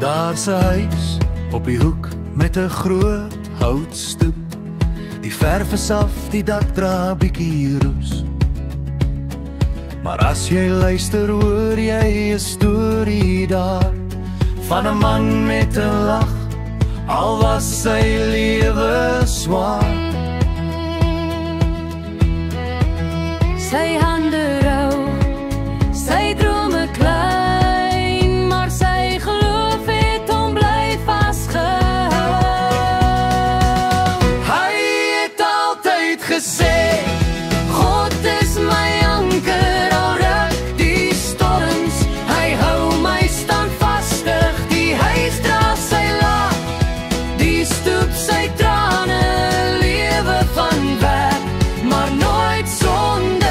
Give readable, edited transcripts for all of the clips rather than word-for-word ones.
Daar's 'n huis op die hoek met 'n groot houtstoep. Die verf is af, die dak dra bietjie roes. Maar as jy luister hoor jy 'n storie daar van 'n man met 'n lag, al was sy lewe swaar. Sy hande rou, sy drome klein, maar sy geloof het hom bly vasgehou. Hy het altyd gesê, God is my anker, al ruk die storms, hy hou my standvastig, die huis dra sy lag, die stoep sy trane, lewe van werk, maar nooit sonder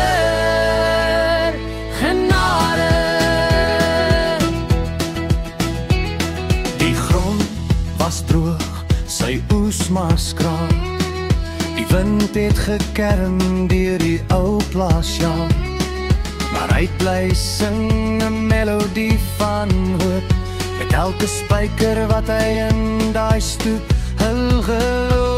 genade. die grond was droog, sy oes maar skraal. Die wind het gekerm deur die ou plaasjaal, maar hy bly sing 'n melodie van hoop, met elke spyker wat hy in daai stoep hul geloof.